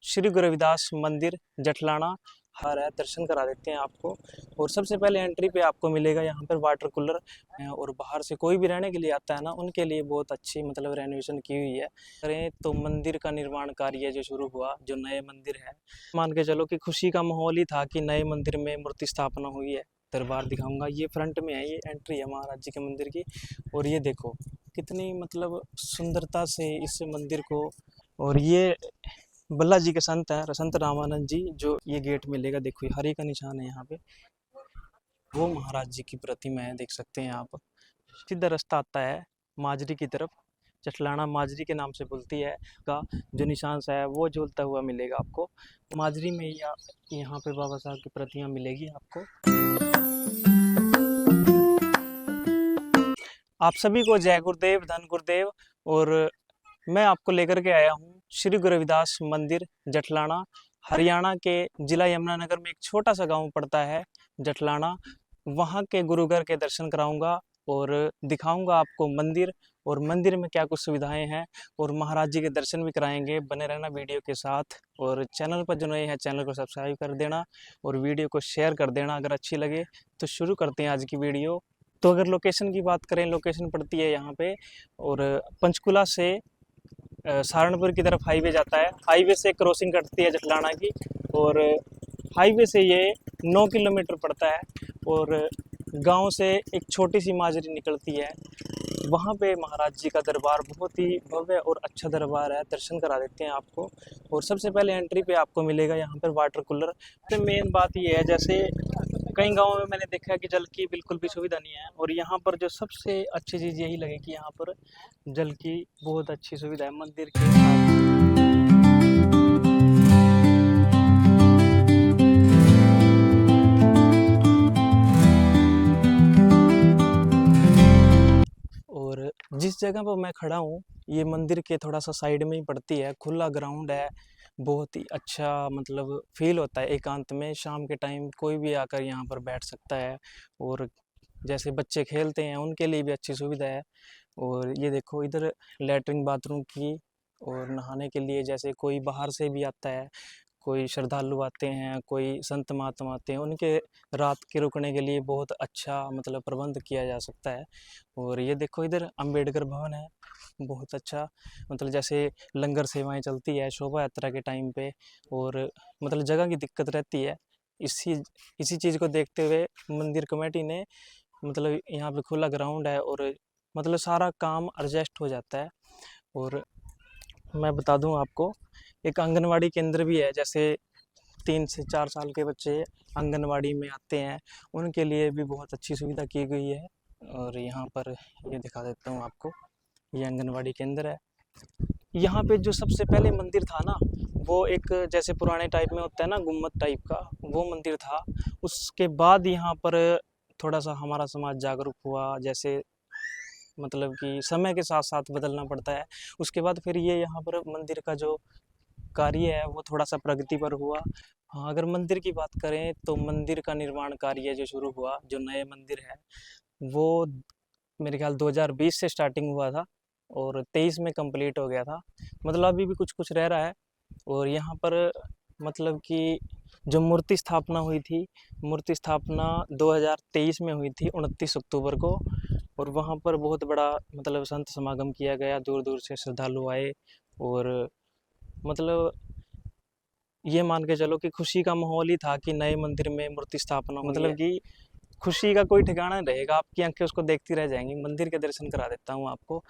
श्री गुरु रविदास मंदिर जटलाना हर है, दर्शन करा देते हैं आपको। और सबसे पहले एंट्री पे आपको मिलेगा यहाँ पर वाटर कूलर। और बाहर से कोई भी रहने के लिए आता है ना, उनके लिए बहुत अच्छी मतलब रेनोवेशन की हुई है। करें तो मंदिर का निर्माण कार्य जो शुरू हुआ, जो नए मंदिर है, मान के चलो कि खुशी का माहौल ही था कि नए मंदिर में मूर्ति स्थापना हुई है। दरबार दिखाऊंगा, ये फ्रंट में है, ये एंट्री है महाराज जी के मंदिर की। और ये देखो कितनी मतलब सुंदरता से इस मंदिर को। और ये बल्ला जी के संत हैं, संत रामानंद जी, जो ये गेट मिलेगा, देखो ये हरि का निशान है यहाँ पे, वो महाराज जी की प्रतिमा है, देख सकते हैं आप। सीधा रास्ता आता है माजरी की तरफ, जटलाना माजरी के नाम से बोलती है का जो निशान सा है वो झूलता हुआ मिलेगा आपको माजरी में, या यहाँ पे बाबा साहब की प्रतिमा मिलेगी आपको। आप सभी को जय गुरुदेव, धन गुरुदेव। और मैं आपको लेकर के आया हूँ श्री गुरु रविदास मंदिर जटलाना, हरियाणा के जिला यमुनानगर में एक छोटा सा गांव पड़ता है जटलाना। वहाँ के गुरुघर के दर्शन कराऊंगा और दिखाऊंगा आपको मंदिर, और मंदिर में क्या कुछ सुविधाएं हैं, और महाराज जी के दर्शन भी कराएंगे। बने रहना वीडियो के साथ, और चैनल पर जो नए हैं चैनल को सब्सक्राइब कर देना और वीडियो को शेयर कर देना अगर अच्छी लगे। तो शुरू करते हैं आज की वीडियो। तो अगर लोकेशन की बात करें, लोकेशन पड़ती है यहाँ पे, और पंचकुला से सहारनपुर की तरफ हाईवे जाता है। हाईवे से क्रॉसिंग कटती है जटलाना की, और हाईवे से ये 9 किलोमीटर पड़ता है। और गांव से एक छोटी सी माजरी निकलती है, वहाँ पे महाराज जी का दरबार बहुत ही भव्य और अच्छा दरबार है, दर्शन करा देते हैं आपको। और सबसे पहले एंट्री पे आपको मिलेगा यहाँ पर वाटर कूलर। तो मेन बात ये है, जैसे कई गांवों में मैंने देखा है कि जल की बिल्कुल भी सुविधा नहीं है, और यहाँ पर जो सबसे अच्छी चीज़ यही लगे कि यहाँ पर जल की बहुत अच्छी सुविधा है मंदिर के साथ। और जिस जगह पर मैं खड़ा हूँ, ये मंदिर के थोड़ा सा साइड में ही पड़ती है, खुला ग्राउंड है, बहुत ही अच्छा मतलब फील होता है एकांत में। शाम के टाइम कोई भी आकर यहाँ पर बैठ सकता है, और जैसे बच्चे खेलते हैं उनके लिए भी अच्छी सुविधा है। और ये देखो इधर लैट्रिन बाथरूम की, और नहाने के लिए जैसे कोई बाहर से भी आता है, कोई श्रद्धालु आते हैं, कोई संत महात्मा आते हैं, उनके रात के रुकने के लिए बहुत अच्छा मतलब प्रबंध किया जा सकता है। और ये देखो इधर अंबेडकर भवन है, बहुत अच्छा मतलब जैसे लंगर सेवाएं चलती है शोभा यात्रा के टाइम पे, और मतलब जगह की दिक्कत रहती है। इसी इसी चीज़ को देखते हुए मंदिर कमेटी ने मतलब यहाँ पे खुला ग्राउंड है, और मतलब सारा काम एडजस्ट हो जाता है। और मैं बता दूं आपको, एक आंगनवाड़ी केंद्र भी है, जैसे 3 से 4 साल के बच्चे आंगनवाड़ी में आते हैं, उनके लिए भी बहुत अच्छी सुविधा की गई है। और यहाँ पर ये दिखा देता हूँ आपको, ये आंगनवाड़ी केंद्र है। यहाँ पे जो सबसे पहले मंदिर था ना, वो एक जैसे पुराने टाइप में होता है ना गुम्मद टाइप का, वो मंदिर था। उसके बाद यहाँ पर थोड़ा सा हमारा समाज जागरूक हुआ, जैसे मतलब कि समय के साथ साथ बदलना पड़ता है। उसके बाद फिर ये यहाँ पर मंदिर का जो कार्य है वो थोड़ा सा प्रगति पर हुआ। हाँ, अगर मंदिर की बात करें तो मंदिर का निर्माण कार्य जो शुरू हुआ, जो नए मंदिर है, वो मेरे ख्याल 2020 से स्टार्टिंग हुआ था, और 23 में कंप्लीट हो गया था। मतलब अभी भी कुछ कुछ रह रहा है। और यहाँ पर मतलब कि जो मूर्ति स्थापना हुई थी, मूर्ति स्थापना 2023 में हुई थी 29 अक्टूबर को। और वहाँ पर बहुत बड़ा मतलब संत समागम किया गया, दूर दूर से श्रद्धालु आए। और मतलब ये मान के चलो कि खुशी का माहौल ही था कि नए मंदिर में मूर्ति स्थापना हुई मतलब है। कि खुशी का कोई ठिकाना नहीं रहेगा, आपकी आंखें उसको देखती रह जाएंगी। मंदिर के दर्शन करा देता हूँ आपको।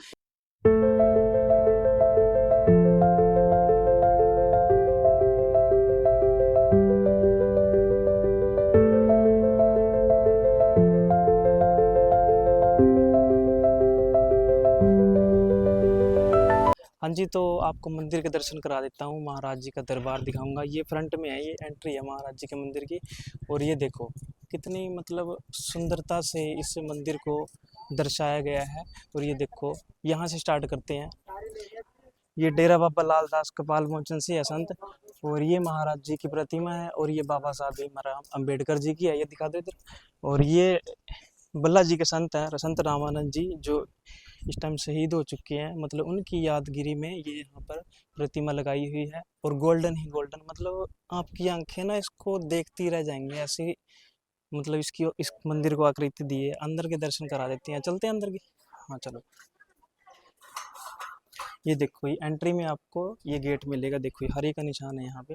हाँ जी, तो आपको मंदिर के दर्शन करा देता हूँ, महाराज जी का दरबार दिखाऊंगा। ये फ्रंट में है, ये एंट्री है महाराज जी के मंदिर की। और ये देखो कितनी मतलब सुंदरता से इस मंदिर को दर्शाया गया है। और ये देखो यहाँ से स्टार्ट करते हैं। ये डेरा बाबा लाल दास कपाल मोचन सिंह है संत, और ये महाराज जी की प्रतिमा है, और ये बाबा साहब भीमराव अम्बेडकर जी की है, ये दिखा दो इधर। और ये बल्ला जी के संत हैं, संत रामानंद जी, जो इस टाइम शहीद हो चुके हैं, मतलब उनकी यादगिरी में ये यहाँ पर प्रतिमा लगाई हुई है। और गोल्डन ही गोल्डन, मतलब आपकी आंखें ना इसको देखती रह जाएंगी ऐसी, मतलब इसकी इस मंदिर को आकृति दी है। अंदर के दर्शन करा देते हैं, चलते हैं अंदर की। हाँ चलो। ये देखो, ये एंट्री में आपको ये गेट मिलेगा, देखो ये हरे का निशान है यहाँ पे।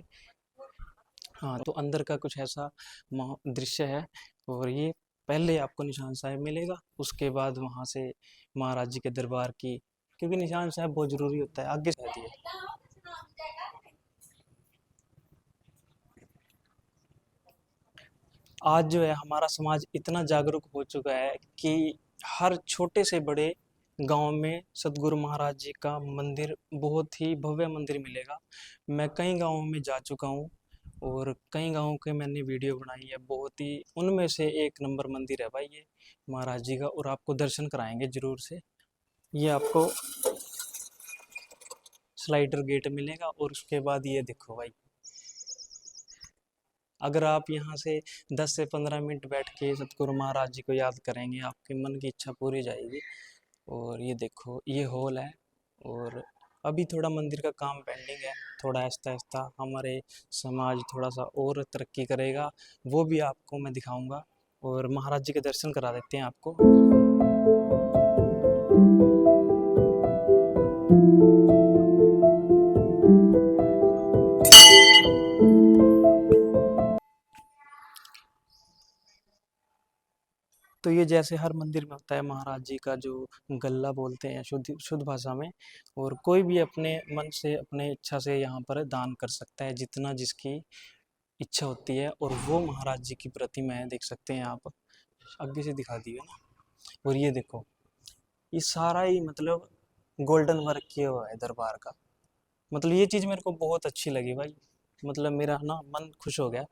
हाँ, तो अंदर का कुछ ऐसा दृश्य है। और ये पहले आपको निशान साहब मिलेगा, उसके बाद वहाँ से महाराज जी के दरबार की, क्योंकि निशान साहब बहुत जरूरी होता है, आगे से दिए। आज जो है हमारा समाज इतना जागरूक हो चुका है कि हर छोटे से बड़े गांव में सतगुरु महाराज जी का मंदिर, बहुत ही भव्य मंदिर मिलेगा। मैं कई गांवों में जा चुका हूँ और कई गांवों के मैंने वीडियो बनाई है, बहुत ही उनमें से एक नंबर मंदिर है भाई ये महाराज जी का। और आपको दर्शन कराएंगे जरूर से। ये आपको स्लाइडर गेट मिलेगा और उसके बाद ये देखो भाई, अगर आप यहाँ से 10 से 15 मिनट बैठ के सतगुरु महाराज जी को याद करेंगे, आपके मन की इच्छा पूरी जाएगी। और ये देखो, ये हॉल है। और अभी थोड़ा मंदिर का काम पेंडिंग है, थोड़ा आहिस्ता आहिस्ता हमारे समाज थोड़ा सा और तरक्की करेगा, वो भी आपको मैं दिखाऊंगा। और महाराज जी के दर्शन करा देते हैं आपको। तो ये जैसे हर मंदिर में होता है, महाराज जी का जो गल्ला बोलते हैं शुद्ध शुद्ध भाषा में। और कोई भी अपने मन से, अपने इच्छा से यहाँ पर दान कर सकता है, जितना जिसकी इच्छा होती है। और वो महाराज जी की प्रतिमा है, देख सकते हैं आप, आगे से दिखा दी है ना। और ये देखो, ये सारा ही मतलब गोल्डन वर्क किया हुआ है दरबार का। मतलब ये चीज़ मेरे को बहुत अच्छी लगी भाई, मतलब मेरा ना मन खुश हो गया।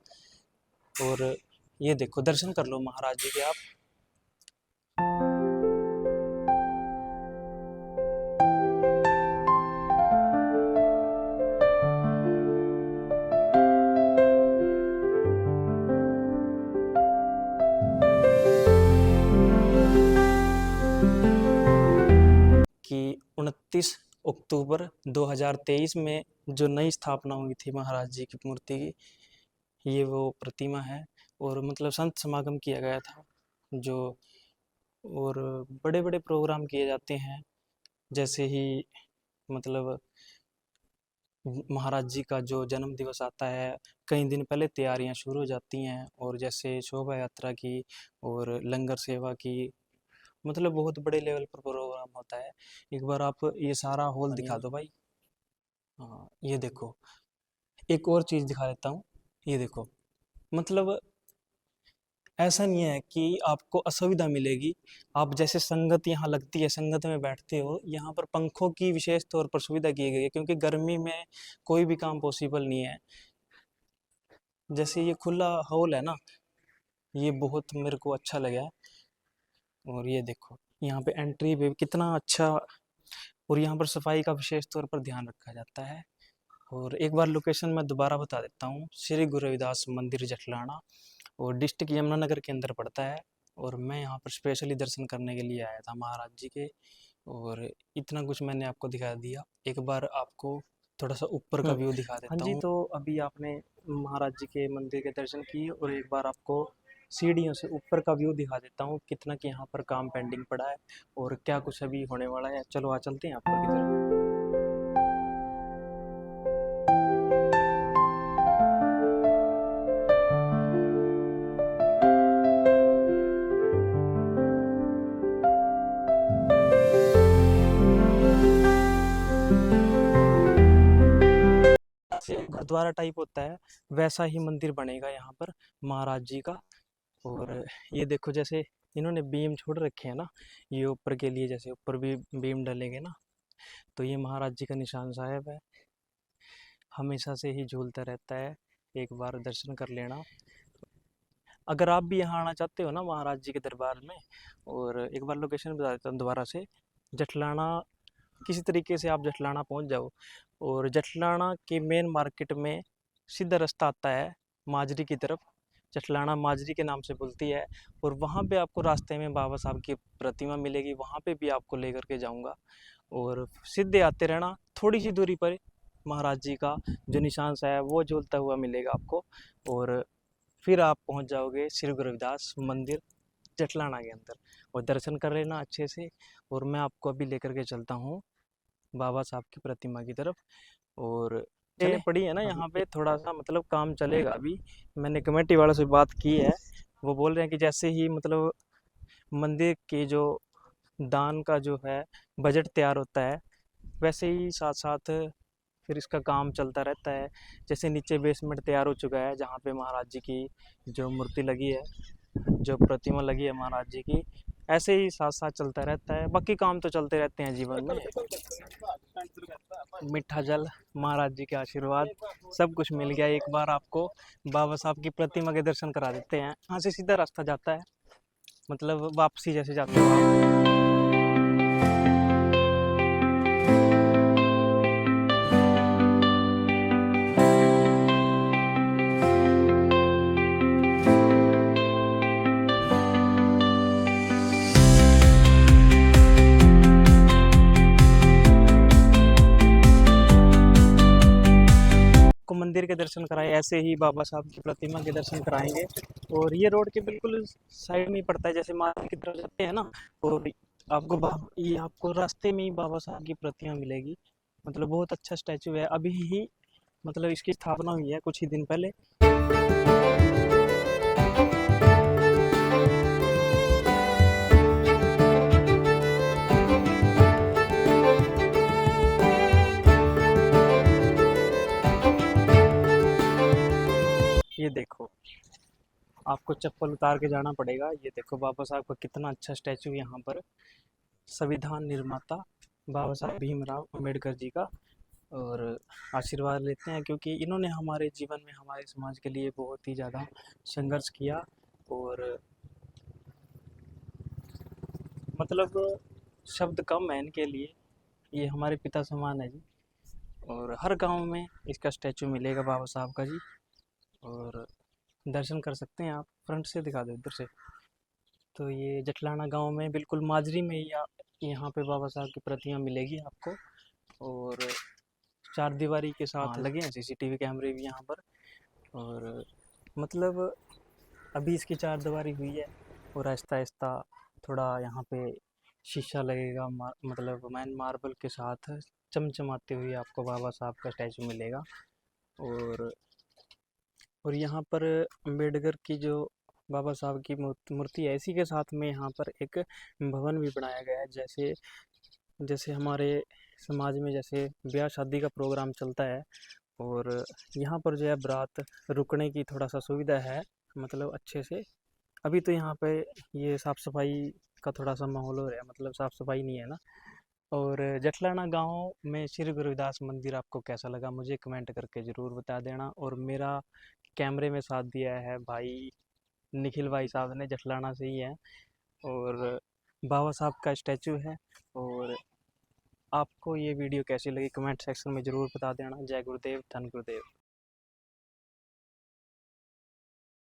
और ये देखो, दर्शन कर लो महाराज जी के आप। कि 29 अक्टूबर 2023 में जो नई स्थापना हुई थी महाराज जी की मूर्ति की, ये वो प्रतिमा है। और मतलब संत समागम किया गया था जो, और बड़े बड़े प्रोग्राम किए जाते हैं। जैसे ही मतलब महाराज जी का जो जन्म दिवस आता है, कई दिन पहले तैयारियां शुरू हो जाती हैं। और जैसे शोभा यात्रा की और लंगर सेवा की, मतलब बहुत बड़े लेवल पर प्रोग्राम होता है। एक बार आप ये सारा हॉल दिखा दो भाई। हाँ, ये देखो, एक और चीज़ दिखा देता हूँ। ये देखो, मतलब ऐसा नहीं है कि आपको असुविधा मिलेगी। आप जैसे संगत यहाँ लगती है, संगत में बैठते हो, यहाँ पर पंखों की विशेष तौर पर सुविधा की गई है, क्योंकि गर्मी में कोई भी काम पॉसिबल नहीं है। जैसे ये खुला हॉल है ना, ये बहुत मेरे को अच्छा लगा। और ये देखो, यहाँ पे एंट्री पे कितना अच्छा, और यहाँ पर सफाई का विशेष तौर पर ध्यान रखा जाता है। और एक बार लोकेशन मैं दोबारा बता देता हूँ, श्री गुरु रविदास मंदिर जटलाना, और डिस्ट्रिक्ट यमुनानगर के अंदर पड़ता है। और मैं यहाँ पर स्पेशली दर्शन करने के लिए आया था महाराज जी के। और इतना कुछ मैंने आपको दिखा दिया। एक बार आपको थोड़ा सा ऊपर का व्यू दिखा देता हूँ। हाँ जी, तो अभी आपने महाराज जी के मंदिर के दर्शन किए, और एक बार आपको सीढ़ियों से ऊपर का व्यू दिखा देता हूँ, कितना कि यहाँ पर काम पेंडिंग पड़ा है और क्या कुछ अभी होने वाला है। चलो आ चलते हैं ऊपर की तरफ। से गुरुद्वारा टाइप होता है, वैसा ही मंदिर बनेगा यहाँ पर महाराज जी का। और ये देखो, जैसे इन्होंने बीम छोड़ रखे हैं ना, ये ऊपर के लिए, जैसे ऊपर भी बीम डलेंगे ना, तो ये महाराज जी का निशान साहब है, हमेशा से ही झूलता रहता है। एक बार दर्शन कर लेना। अगर आप भी यहाँ आना चाहते हो ना महाराज जी के दरबार में, और एक बार लोकेशन बता देता हूँ दोबारा से। जटलाना, किसी तरीके से आप जटलाना पहुँच जाओ, और जटलाना के मेन मार्केट में सीधा रास्ता आता है माजरी की तरफ। जटलाना माजरी के नाम से बुलती है। और वहाँ पे आपको रास्ते में बाबा साहब की प्रतिमा मिलेगी, वहाँ पे भी आपको लेकर के जाऊँगा। और सीधे आते रहना, थोड़ी सी दूरी पर महाराज जी का जो निशान सा है वो झूलता हुआ मिलेगा आपको। और फिर आप पहुँच जाओगे श्री गुरु रविदास मंदिर जटलाना के अंदर, और दर्शन कर लेना अच्छे से। और मैं आपको अभी लेकर के चलता हूँ बाबा साहब की प्रतिमा की तरफ। और चले पड़ी है ना, यहाँ पे थोड़ा सा मतलब काम चलेगा अभी। मैंने कमेटी वालों से बात की है, वो बोल रहे हैं कि जैसे ही मतलब मंदिर के जो दान का जो है बजट तैयार होता है, वैसे ही साथ साथ फिर इसका काम चलता रहता है। जैसे नीचे बेसमेंट तैयार हो चुका है, जहाँ पे महाराज जी की जो मूर्ति लगी है, जो प्रतिमा लगी है महाराज जी की, ऐसे ही साथ साथ चलता रहता है। बाकी काम तो चलते रहते हैं जीवन में। मीठा जल, महाराज जी के आशीर्वाद, सब कुछ मिल गया। एक बार आपको बाबा साहब की प्रतिमा के दर्शन करा देते हैं। यहाँ से सीधा रास्ता जाता है, मतलब वापसी जैसे जाते हो आप। को मंदिर के दर्शन कराए, ऐसे ही बाबा साहब की प्रतिमा के दर्शन कराएंगे। और ये रोड के बिल्कुल साइड में ही पड़ता है, जैसे मार्केट की तरफ जाते हैं ना, और ये आपको रास्ते में ही बाबा साहब की प्रतिमा मिलेगी। मतलब बहुत अच्छा स्टैचू है, अभी ही मतलब इसकी स्थापना हुई है कुछ ही दिन पहले। ये देखो, आपको चप्पल उतार के जाना पड़ेगा। ये देखो बाबा साहब का कितना अच्छा स्टैचू है यहाँ पर, संविधान निर्माता बाबा साहब भीमराव अम्बेडकर जी का। और आशीर्वाद लेते हैं, क्योंकि इन्होंने हमारे जीवन में, हमारे समाज के लिए बहुत ही ज़्यादा संघर्ष किया। और मतलब शब्द कम है इनके लिए, ये हमारे पिता समान है जी। और हर गांव में इसका स्टैचू मिलेगा बाबा साहब का जी। और दर्शन कर सकते हैं आप, फ्रंट से दिखा दो इधर से। तो ये जटलाना गांव में बिल्कुल माजरी में ही यहाँ पे बाबा साहब की प्रतिमा मिलेगी आपको। और चार दीवारी के साथ लगे हैं सीसीटीवी कैमरे भी यहाँ पर। और मतलब अभी इसकी चार दीवारी हुई है, और आहिस्ता आहिस्ता थोड़ा यहाँ पे शीशा लगेगा, मतलब मैन मार्बल के साथ चमचमाते हुए आपको बाबा साहब का स्टैचू मिलेगा। और यहाँ पर अम्बेडकर की जो बाबा साहब की मूर्ति है, इसी के साथ में यहाँ पर एक भवन भी बनाया गया है। जैसे जैसे हमारे समाज में जैसे ब्याह शादी का प्रोग्राम चलता है, और यहाँ पर जो है बारात रुकने की थोड़ा सा सुविधा है, मतलब अच्छे से। अभी तो यहाँ पे ये साफ़ सफाई का थोड़ा सा माहौल हो रहा है, मतलब साफ़ सफाई नहीं है ना। और जटलाना गांव में श्री गुरु रविदास मंदिर आपको कैसा लगा, मुझे कमेंट करके ज़रूर बता देना। और मेरा कैमरे में साथ दिया है भाई निखिल भाई साहब ने, जटलाना से ही है। और बाबा साहब का स्टैचू है। और आपको ये वीडियो कैसी लगी कमेंट सेक्शन में ज़रूर बता देना। जय गुरुदेव, धन गुरुदेव।